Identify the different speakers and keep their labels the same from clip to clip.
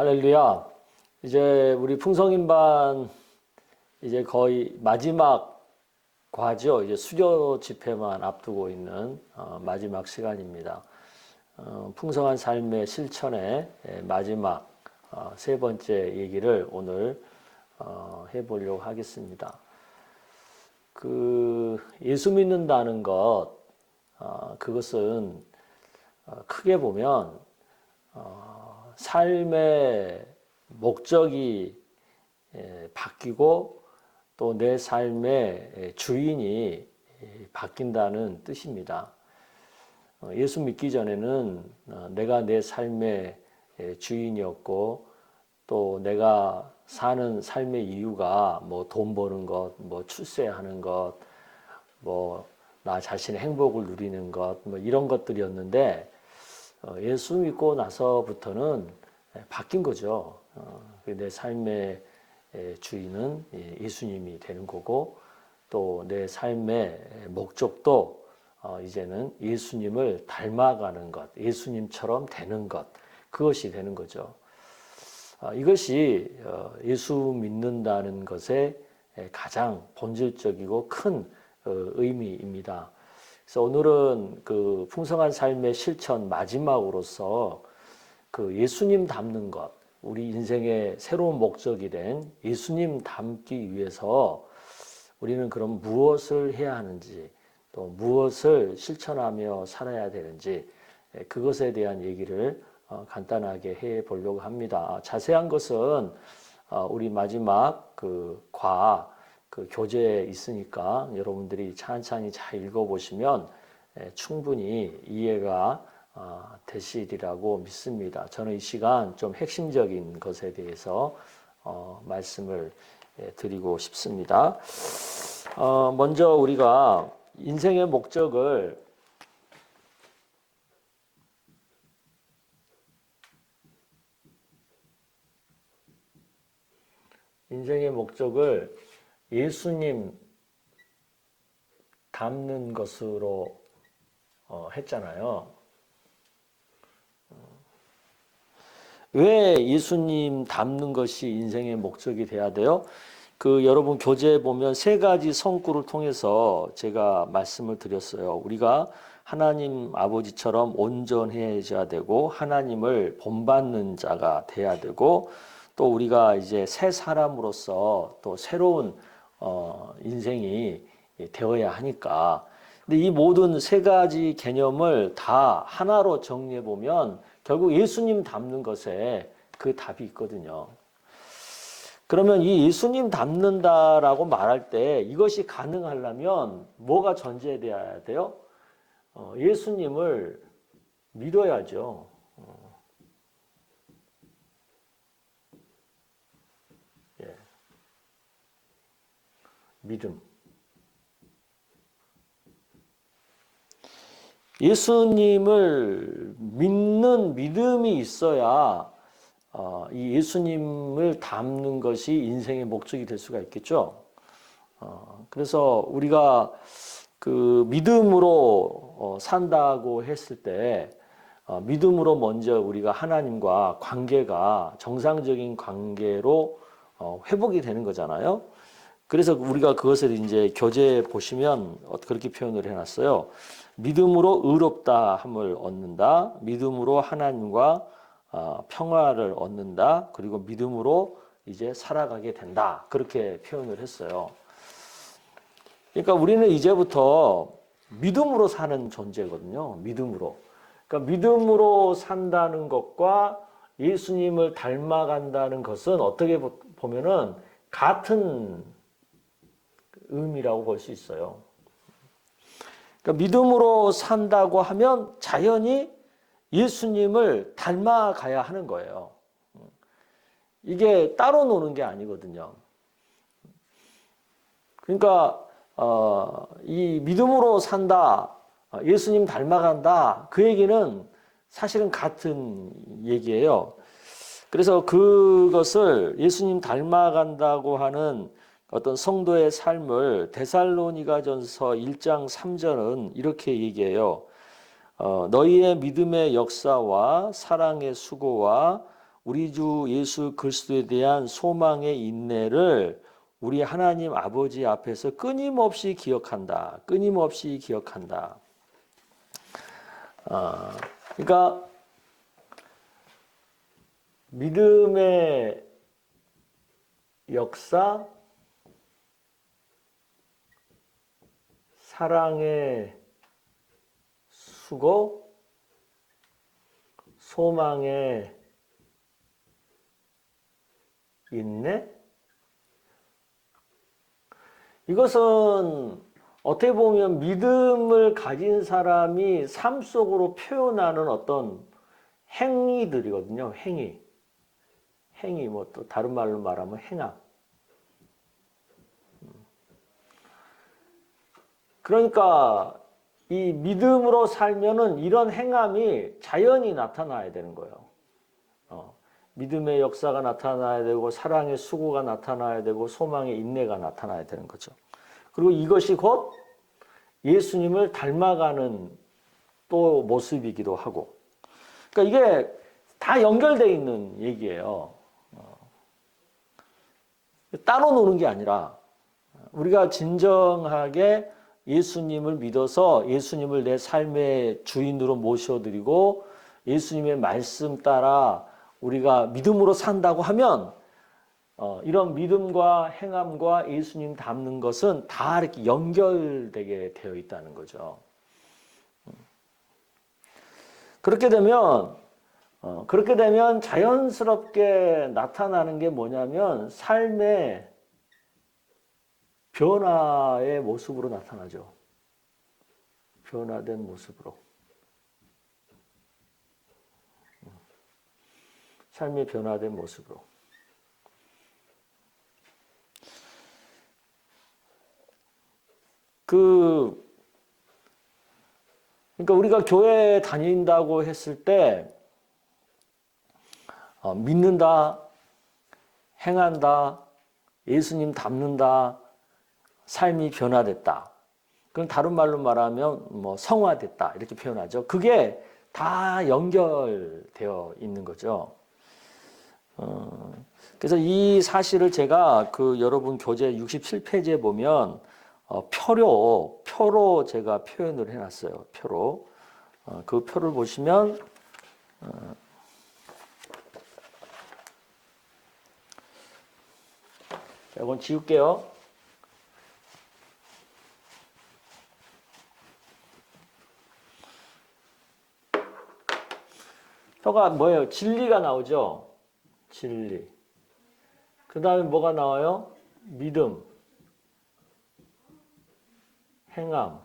Speaker 1: 할렐루야. 이제 우리 풍성인반 이제 거의 마지막 과죠. 이제 수료 집회만 앞두고 있는 마지막 시간입니다. 풍성한 삶의 실천의 마지막 세 번째 얘기를 오늘 해보려고 하겠습니다. 예수 믿는다는 것, 그것은 크게 보면 삶의 목적이 바뀌고 또 내 삶의 주인이 바뀐다는 뜻입니다. 예수 믿기 전에는 내가 내 삶의 주인이었고 또 내가 사는 삶의 이유가 뭐 돈 버는 것, 뭐 출세하는 것, 뭐 나 자신의 행복을 누리는 것, 뭐 이런 것들이었는데 예수 믿고 나서부터는 바뀐 거죠. 내 삶의 주인은 예수님이 되는 거고 또 내 삶의 목적도 이제는 예수님을 닮아가는 것, 예수님처럼 되는 것, 그것이 되는 거죠. 이것이 예수 믿는다는 것의 가장 본질적이고 큰 의미입니다. 그래서 오늘은 그 풍성한 삶의 실천 마지막으로서 그 예수님 닮는 것, 우리 인생의 새로운 목적이 된 예수님 닮기 위해서 우리는 그럼 무엇을 해야 하는지 또 무엇을 실천하며 살아야 되는지 그것에 대한 얘기를 간단하게 해 보려고 합니다. 자세한 것은 우리 마지막 그 교재에 있으니까 여러분들이 찬찬히 잘 읽어보시면 충분히 이해가 되시리라고 믿습니다. 저는 이 시간 좀 핵심적인 것에 대해서 말씀을 드리고 싶습니다. 먼저 우리가 인생의 목적을 예수님 닮는 것으로 했잖아요. 왜 예수님 닮는 것이 인생의 목적이 돼야 돼요? 여러분 교재에 보면 세 가지 성구를 통해서 제가 말씀을 드렸어요. 우리가 하나님 아버지처럼 온전해져야 되고 하나님을 본받는 자가 돼야 되고 또 우리가 이제 새 사람으로서 또 새로운 인생이 되어야 하니까. 근데 이 모든 세 가지 개념을 다 하나로 정리해 보면 결국 예수님 닮는 것에 그 답이 있거든요. 그러면 이 예수님 닮는다라고 말할 때 이것이 가능하려면 뭐가 전제되어야 돼요? 예수님을 믿어야죠. 믿음. 예수님을 믿는 믿음이 있어야 이 예수님을 닮는 것이 인생의 목적이 될 수가 있겠죠. 그래서 우리가 그 믿음으로 산다고 했을 때 믿음으로 먼저 우리가 하나님과 관계가 정상적인 관계로 회복이 되는 거잖아요. 그래서 우리가 그것을 이제 교재에 보시면 그렇게 표현을 해놨어요. 믿음으로 의롭다함을 얻는다. 믿음으로 하나님과 평화를 얻는다. 그리고 믿음으로 이제 살아가게 된다. 그렇게 표현을 했어요. 그러니까 우리는 이제부터 믿음으로 사는 존재거든요. 믿음으로. 그러니까 믿음으로 산다는 것과 예수님을 닮아간다는 것은 어떻게 보면은 같은 의미라고 볼 수 있어요. 그러니까 믿음으로 산다고 하면 자연히 예수님을 닮아가야 하는 거예요. 이게 따로 노는 게 아니거든요. 그러니까 이 믿음으로 산다, 예수님 닮아간다, 그 얘기는 사실은 같은 얘기예요. 그래서 그것을 예수님 닮아간다고 하는 어떤 성도의 삶을 데살로니가전서 1장 3절은 이렇게 얘기해요. 너희의 믿음의 역사와 사랑의 수고와 우리 주 예수 그리스도에 대한 소망의 인내를 우리 하나님 아버지 앞에서 끊임없이 기억한다. 끊임없이 기억한다. 그러니까 믿음의 역사, 사랑의 수고, 소망의 인내? 이것은 어떻게 보면 믿음을 가진 사람이 삶 속으로 표현하는 어떤 행위들이거든요. 행위. 행위, 뭐 또 다른 말로 말하면 행함. 그러니까 이 믿음으로 살면은 이런 행함이 자연히 나타나야 되는 거예요. 믿음의 역사가 나타나야 되고 사랑의 수고가 나타나야 되고 소망의 인내가 나타나야 되는 거죠. 그리고 이것이 곧 예수님을 닮아가는 또 모습이기도 하고. 그러니까 이게 다 연결되어 있는 얘기예요. 따로 노는 게 아니라 우리가 진정하게 예수님을 믿어서 예수님을 내 삶의 주인으로 모셔드리고 예수님의 말씀 따라 우리가 믿음으로 산다고 하면 이런 믿음과 행함과 예수님 닮는 것은 다 이렇게 연결되게 되어 있다는 거죠. 그렇게 되면 자연스럽게 나타나는 게 뭐냐면 삶의 변화의 모습으로 나타나죠. 변화된 모습으로. 삶의 변화된 모습으로. 그러니까 우리가 교회 다닌다고 했을 때 믿는다, 행한다, 예수님 닮는다, 삶이 변화됐다. 그럼 다른 말로 말하면 뭐 성화됐다 이렇게 표현하죠. 그게 다 연결되어 있는 거죠. 그래서 이 사실을 제가 여러분 교재 67페이지에 보면 표로 제가 표현을 해놨어요. 표로. 그 표를 보시면 이건 지울게요. 표가 뭐예요? 진리가 나오죠. 진리. 그 다음에 뭐가 나와요? 믿음, 행함,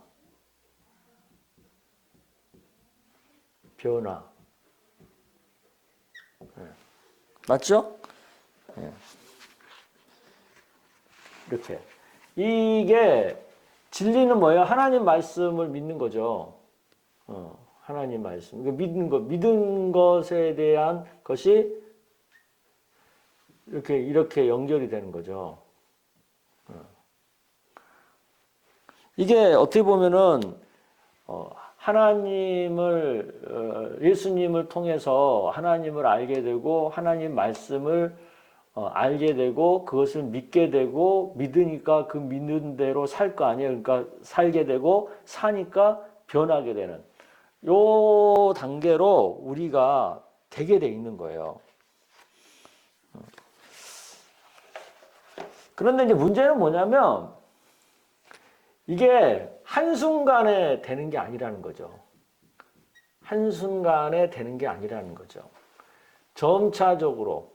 Speaker 1: 변화. 네. 맞죠? 네. 이렇게. 이게 진리는 뭐예요? 하나님 말씀을 믿는 거죠. 하나님 말씀. 믿은 것에 대한 것이 이렇게 연결이 되는 거죠. 이게 어떻게 보면은 예수님을 통해서 하나님을 알게 되고 하나님 말씀을 알게 되고 그것을 믿게 되고 믿으니까 그 믿는 대로 살 거 아니에요. 그러니까 살게 되고 사니까 변하게 되는 요 단계로 우리가 되게 돼 있는 거예요. 그런데 이제 문제는 뭐냐면 이게 한순간에 되는 게 아니라는 거죠. 한순간에 되는 게 아니라는 거죠. 점차적으로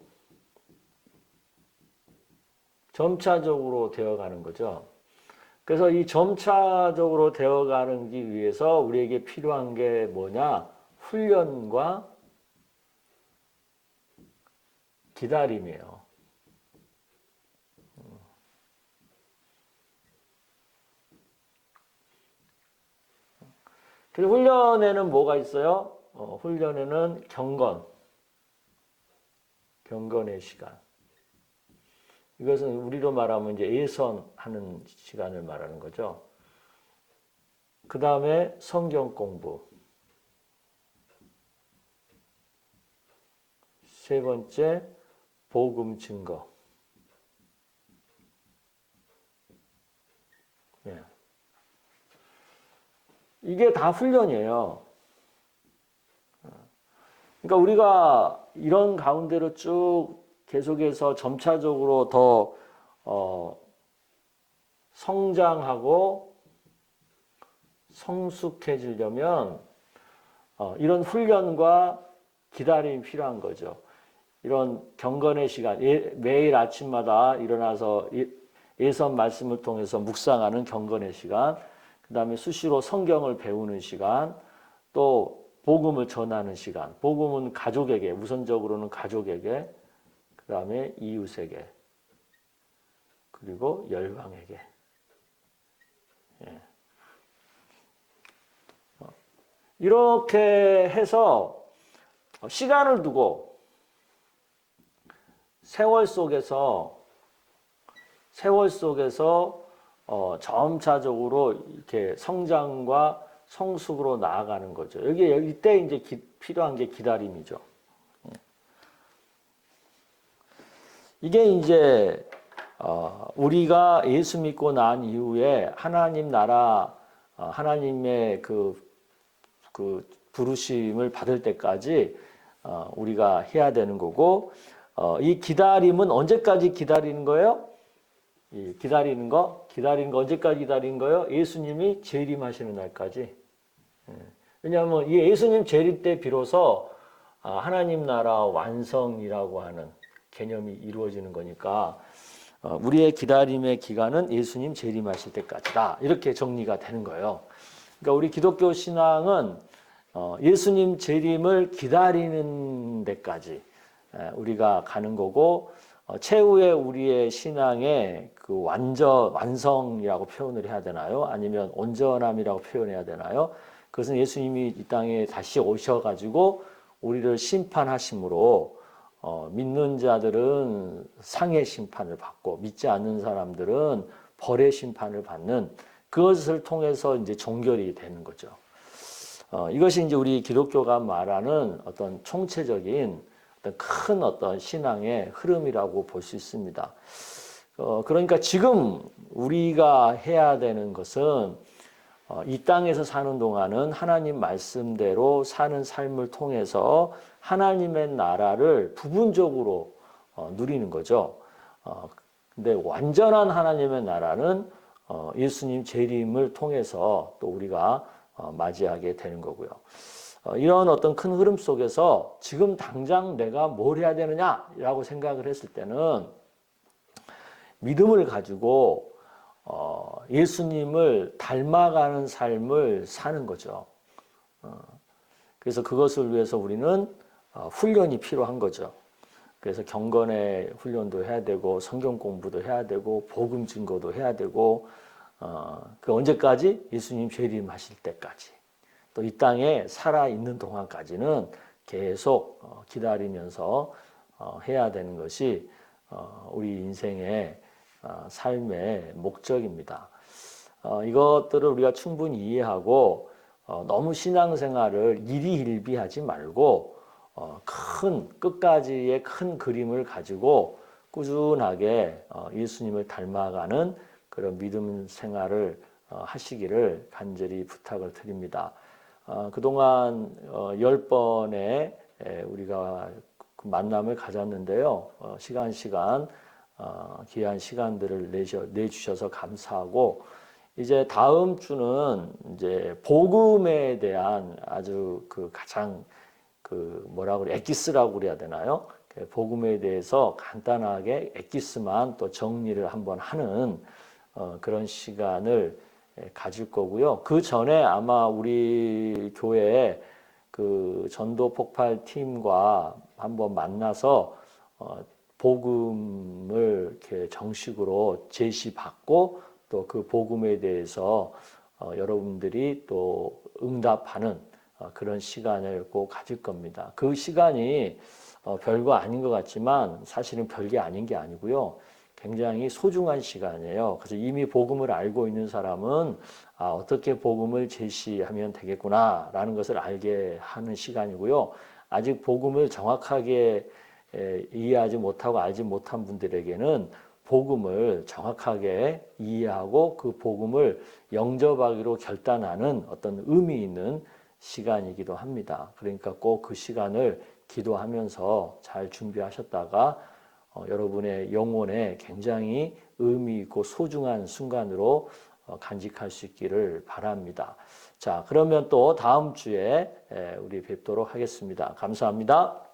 Speaker 1: 되어가는 거죠. 그래서 이 점차적으로 되어가기 위해서 우리에게 필요한 게 뭐냐? 훈련과 기다림이에요. 그리고 훈련에는 뭐가 있어요? 훈련에는 경건의 시간. 이것은 우리로 말하면 이제 예선하는 시간을 말하는 거죠. 그 다음에 성경 공부, 세 번째, 복음 증거. 예. 이게 다 훈련이에요. 그러니까 우리가 이런 가운데로 쭉 계속해서 점차적으로 더 성장하고 성숙해지려면 이런 훈련과 기다림이 필요한 거죠. 이런 경건의 시간, 매일 아침마다 일어나서 예선 말씀을 통해서 묵상하는 경건의 시간, 그 다음에 수시로 성경을 배우는 시간, 또 복음을 전하는 시간. 복음은 가족에게, 우선적으로는 가족에게, 그 다음에 이웃에게, 그리고 열방에게. 예. 이렇게 해서 시간을 두고 세월 속에서 점차적으로 이렇게 성장과 성숙으로 나아가는 거죠. 이때 이제 필요한 게 기다림이죠. 이게 이제 우리가 예수 믿고 난 이후에 하나님 나라, 하나님의 그 부르심을 받을 때까지 우리가 해야 되는 거고, 이 기다림은 언제까지 기다리는 거예요? 기다리는 거 언제까지 기다리는 거예요? 예수님이 재림하시는 날까지. 왜냐하면 이 예수님 재림 때 비로소 하나님 나라 완성이라고 하는 개념이 이루어지는 거니까 우리의 기다림의 기간은 예수님 재림하실 때까지다. 이렇게 정리가 되는 거예요. 그러니까 우리 기독교 신앙은 예수님 재림을 기다리는 데까지 우리가 가는 거고, 최후의 우리의 신앙의 그 완성이라고 표현을 해야 되나요? 아니면 온전함이라고 표현해야 되나요? 그것은 예수님이 이 땅에 다시 오셔가지고 우리를 심판하심으로 믿는 자들은 상의 심판을 받고 믿지 않는 사람들은 벌의 심판을 받는, 그것을 통해서 이제 종결이 되는 거죠. 이것이 이제 우리 기독교가 말하는 어떤 총체적인 큰 어떤 신앙의 흐름이라고 볼 수 있습니다. 그러니까 지금 우리가 해야 되는 것은 이 땅에서 사는 동안은 하나님 말씀대로 사는 삶을 통해서 하나님의 나라를 부분적으로 누리는 거죠. 근데 완전한 하나님의 나라는 예수님 재림을 통해서 또 우리가 맞이하게 되는 거고요. 이런 어떤 큰 흐름 속에서 지금 당장 내가 뭘 해야 되느냐라고 생각을 했을 때는 믿음을 가지고 예수님을 닮아가는 삶을 사는 거죠. 그래서 그것을 위해서 우리는 훈련이 필요한 거죠. 그래서 경건의 훈련도 해야 되고 성경 공부도 해야 되고 복음 증거도 해야 되고 그 언제까지? 예수님 재림하실 때까지. 또 이 땅에 살아있는 동안까지는 계속 기다리면서 해야 되는 것이 우리 인생의 삶의 목적입니다. 이것들을 우리가 충분히 이해하고 너무 신앙생활을 일희일비하지 말고 끝까지의 큰 그림을 가지고 꾸준하게 예수님을 닮아가는 그런 믿음 생활을 하시기를 간절히 부탁을 드립니다. 그동안 10번의 우리가 만남을 가졌는데요. 시간 귀한 시간들을 내주셔서 감사하고, 이제 다음 주는 이제 복음에 대한 아주 가장 엑기스라고 그래야 되나요? 복음에 대해서 간단하게 엑기스만 또 정리를 한번 하는 그런 시간을 가질 거고요. 그 전에 아마 우리 교회 그 전도 폭발 팀과 한번 만나서 복음을 이렇게 정식으로 제시받고 또 그 복음에 대해서 여러분들이 또 응답하는 그런 시간을 꼭 가질 겁니다. 그 시간이 별거 아닌 것 같지만 사실은 별게 아닌 게 아니고요. 굉장히 소중한 시간이에요. 그래서 이미 복음을 알고 있는 사람은 어떻게 복음을 제시하면 되겠구나라는 것을 알게 하는 시간이고요. 아직 복음을 정확하게 이해하지 못하고 알지 못한 분들에게는 복음을 정확하게 이해하고 그 복음을 영접하기로 결단하는 어떤 의미 있는 시간이기도 합니다. 그러니까 꼭 그 시간을 기도하면서 잘 준비하셨다가 여러분의 영혼에 굉장히 의미 있고 소중한 순간으로 간직할 수 있기를 바랍니다. 자, 그러면 또 다음 주에 우리 뵙도록 하겠습니다. 감사합니다.